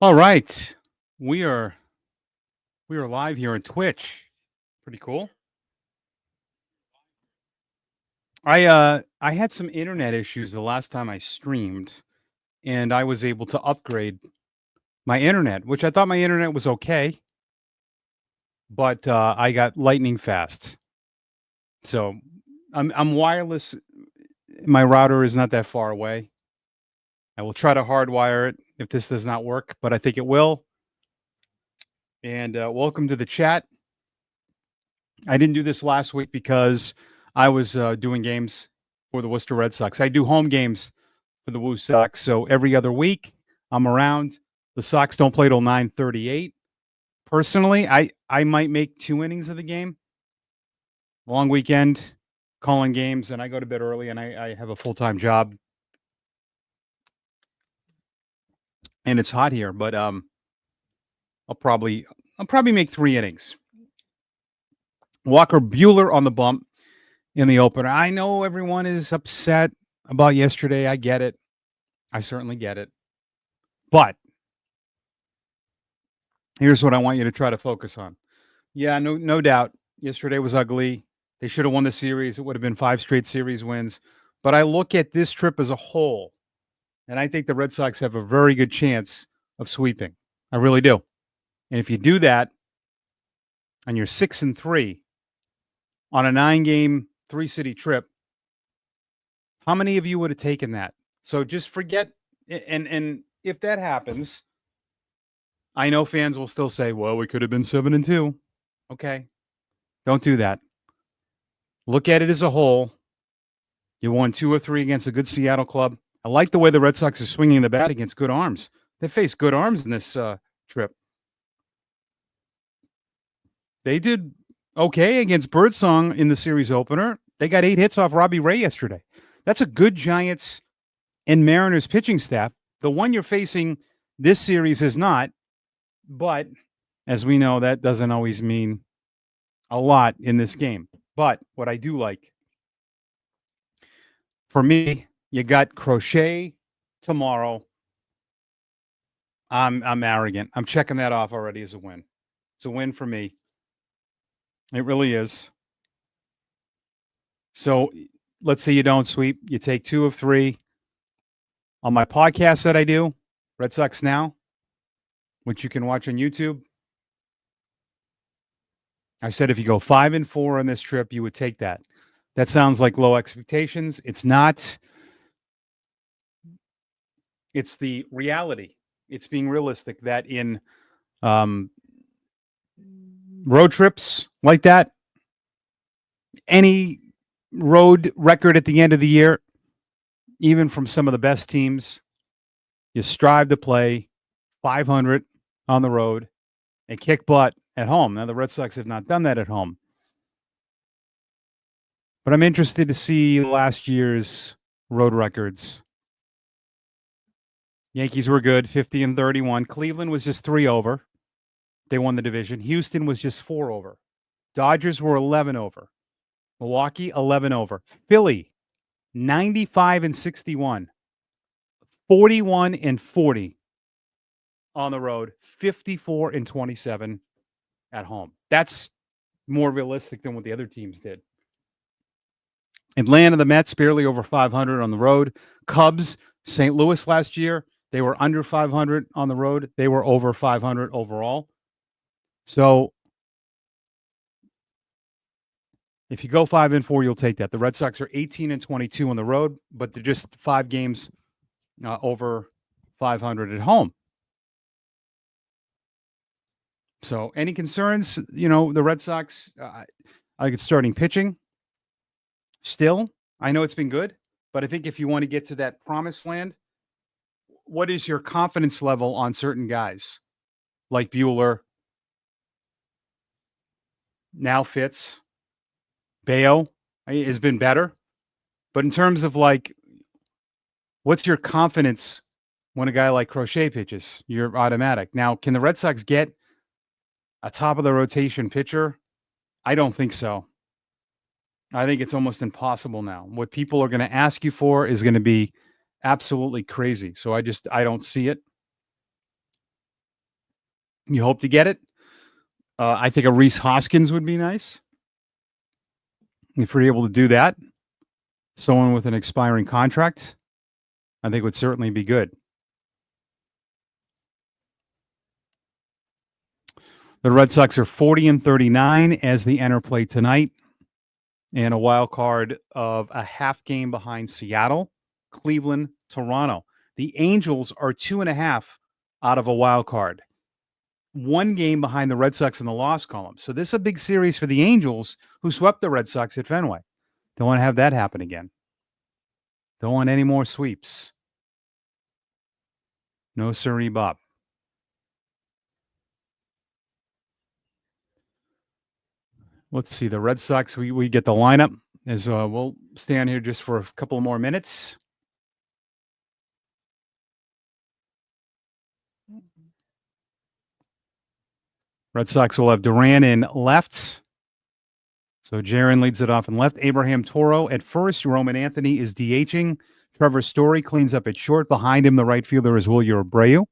All right. We are we are live here on Twitch. Pretty cool. I had some internet issues the last time I streamed and I was able to upgrade my internet, which I thought my internet was okay, but I got lightning fast. So I'm wireless. My router is not that far away. I will try to hardwire it if this does not work, but I think it will. And welcome to the chat. I didn't do this last week because I was doing games for the Worcester Red Sox. I do home games for the Woo Sox, so every other week I'm around. The Sox don't play till 9:38. Personally, I might make 2 innings of the game. Long weekend, calling games, and I go to bed early, and I have a full-time job, and it's hot here. But I'll probably I'll probably make 3 innings. Walker Bueller on the bump in the opener. I know everyone is upset about yesterday. I get it. I certainly get it. But here's what I want you to try to focus on. Yeah, no doubt. Yesterday was ugly. They should have won the series. It would have been 5 straight series wins. But I look at this trip as a whole, and I think the Red Sox have a very good chance of sweeping. I really do. And if you do that, and you're 6-3 on a 9-game, 3-city trip, how many of you would have taken that? So just forget. And if that happens, I know fans will still say, well, we could have been 7-2. Okay. Don't do that. Look at it as a whole. You won 2 or 3 against a good Seattle club. I like the way the Red Sox are swinging the bat against good arms. They faced good arms in this trip. They did okay against Birdsong in the series opener. They got 8 hits off Robbie Ray yesterday. That's a good Giants and Mariners pitching staff. The one you're facing this series is not, but as we know, that doesn't always mean a lot in this game. But what I do like, for me, you got Crochet tomorrow. I'm arrogant. I'm checking that off already as a win. It's a win for me. It really is. So let's say you don't sweep. You take 2 of 3. On my podcast that I do, Red Sox Now, which you can watch on YouTube, I said if you go 5-4 on this trip, you would take that. That sounds like low expectations. It's not. It's the reality. It's being realistic that in road trips like that, any road record at the end of the year, even from some of the best teams, you strive to play 500 on the road and kick butt at home. Now, the Red Sox have not done that at home. But I'm interested to see last year's road records. Yankees were good, 50-31. Cleveland was just 3 over. They won the division. Houston was just 4 over. Dodgers were 11 over. Milwaukee, 11 over. Philly, 95-61. 41-40 on the road. 54-27 at home. That's more realistic than what the other teams did. Atlanta, the Mets, barely over 500 on the road. Cubs, St. Louis last year, they were under 500 on the road. They were over 500 overall. So if you go 5-4, you'll take that. The Red Sox are 18-22 on the road, but they're just 5 games over 500 at home. So any concerns? The Red Sox, I think it's starting pitching still. I know it's been good, but I think if you want to get to that promised land, what is your confidence level on certain guys like Bueller, now Fitz, Bayo has been better. But in terms of what's your confidence when a guy like Crochet pitches? You're automatic. Now, can the Red Sox get a top of the rotation pitcher? I don't think so. I think it's almost impossible now. What people are going to ask you for is going to be absolutely crazy. So I don't see it. You hope to get it. I think a Reese Hoskins would be nice if we're able to do that. Someone with an expiring contract, I think would certainly be good. The Red Sox are 40-39 as they enter play tonight, and a wild card of a half game behind Seattle, Cleveland, Toronto. The Angels are 2.5 out of a wild card, 1 game behind the Red Sox in the loss column. So this is a big series for the Angels, who swept the Red Sox at Fenway. Don't want to have that happen again. Don't want any more sweeps. No siree, Bob. Let's see. The Red Sox, we get the lineup as we'll stay on here just for a couple more minutes. Red Sox will have Duran in lefts. So Jaron leads it off in left. Abraham Toro at first. Roman Anthony is DHing. Trevor Story cleans up at short. Behind him, the right fielder is Wilyer Abreu.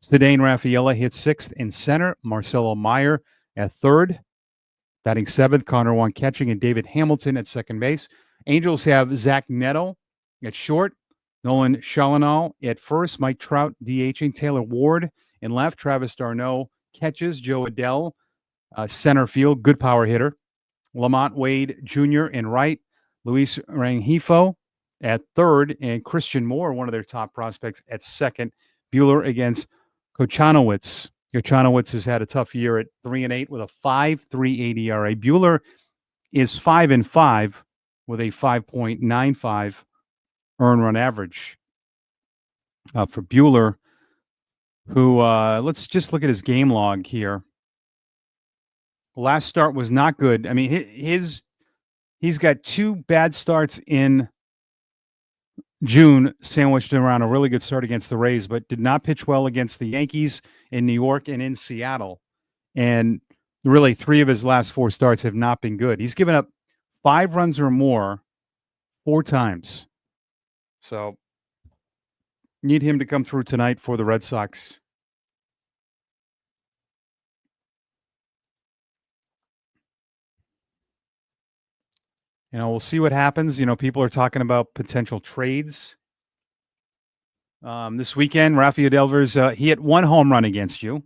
Cedane Rafaela hits sixth in center. Marcelo Meyer at third. Batting seventh, Connor Wong catching, and David Hamilton at second base. Angels have Zach Neto at short. Nolan Chalanal at first. Mike Trout DHing. Taylor Ward in left. Travis d'Arnaud catches. Joe Adell, center field, good power hitter. Lamont Wade Jr. in right. Luis Rengifo at third. And Christian Moore, one of their top prospects, at second. Buehler against Kochanowicz. Kochanowicz has had a tough year at 3-8 with a 5.38 ERA. Buehler is 5-5 with a 5.95 earned run average. For Buehler, who let's just look at his game log here. Last start was not good. I mean, he's got 2 bad starts in June, sandwiched around a really good start against the Rays, but did not pitch well against the Yankees in New York and in Seattle. And really, 3 of his last 4 starts have not been good. He's given up 5 runs or more 4 times. So need him to come through tonight for the Red Sox. We'll see what happens. People are talking about potential trades. This weekend, Rafael Devers, he hit 1 home run against you.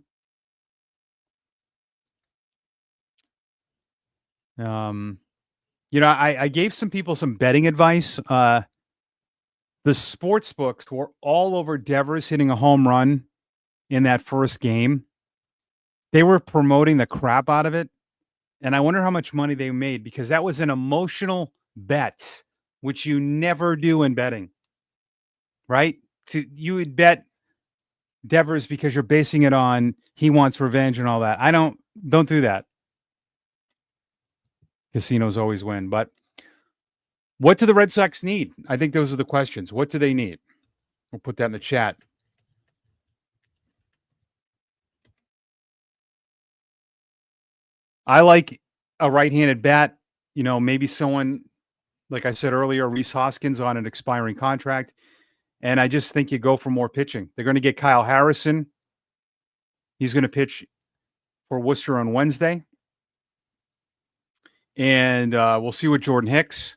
I gave some people some betting advice. The sports books were all over Devers hitting a home run in that first game. They were promoting the crap out of it. And I wonder how much money they made, because that was an emotional bet, which you never do in betting, right? You would bet Devers because you're basing it on he wants revenge and all that. Don't do that. Casinos always win. But what do the Red Sox need? I think those are the questions. What do they need? We'll put that in the chat. I like a right-handed bat. Maybe someone, like I said earlier, Reese Hoskins on an expiring contract. And I just think you go for more pitching. They're going to get Kyle Harrison. He's going to pitch for Worcester on Wednesday. And we'll see what Jordan Hicks.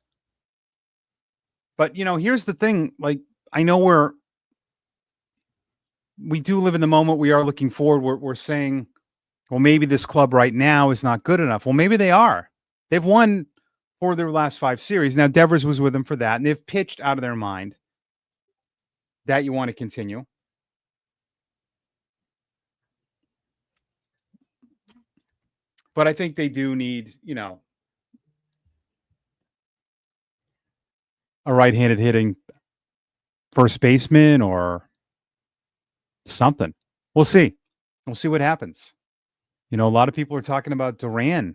But, here's the thing. Like, I know we do live in the moment. We are looking forward. We're saying, well, maybe this club right now is not good enough. Well, maybe they are. They've won 4 of their last 5 series. Now, Devers was with them for that, and they've pitched out of their mind. That you want to continue. But I think they do need, a right-handed hitting first baseman or something. We'll see. We'll see what happens. A lot of people are talking about Duran.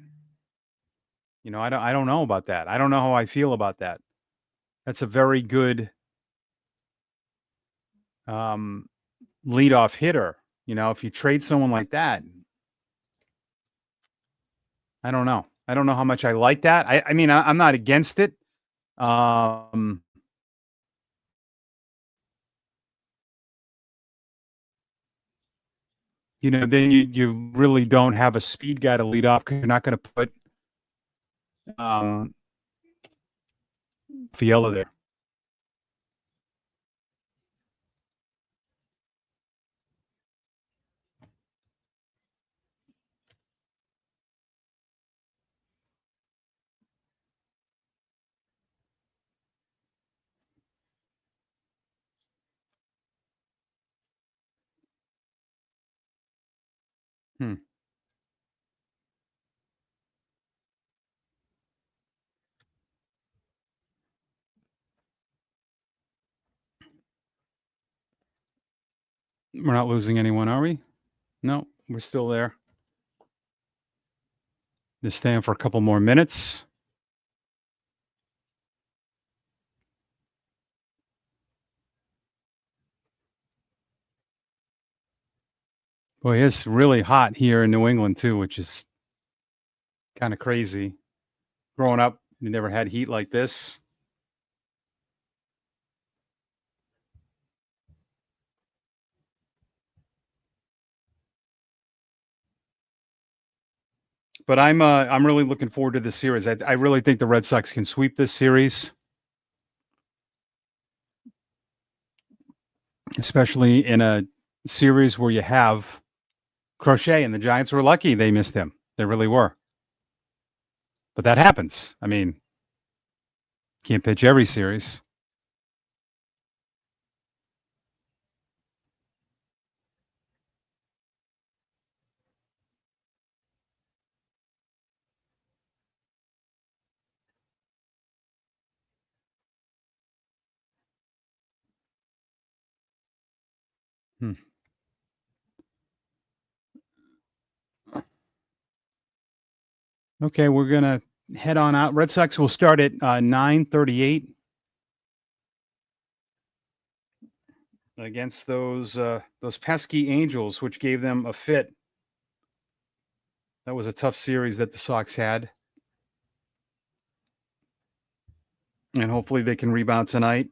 I don't know about that. I don't know how I feel about that. That's a very good leadoff hitter. If you trade someone like that, I don't know. I don't know how much I like that. I mean, I'm not against it. then you really don't have a speed guy to lead off because you're not going to put um, Fiala there. Hmm. We're not losing anyone, are we? No, we're still there. Just staying for a couple more minutes. Boy, it's really hot here in New England too, which is kind of crazy. Growing up, you never had heat like this. But I'm really looking forward to this series. I really think the Red Sox can sweep this series, especially in a series where you have Crochet, and the Giants were lucky they missed him. They really were. But that happens. I mean, can't pitch every series. Hmm. Okay, we're gonna head on out. Red Sox will start at 9:38 against those pesky Angels, which gave them a fit. That was a tough series that the Sox had, and hopefully they can rebound tonight.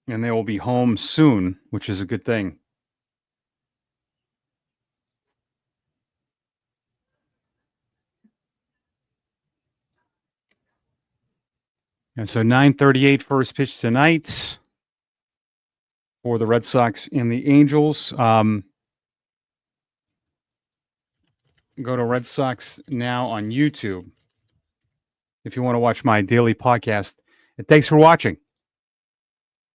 And they will be home soon, which is a good thing. And so 9:38 first pitch tonight for the Red Sox and the Angels. Go to Red Sox Now on YouTube if you want to watch my daily podcast. And thanks for watching.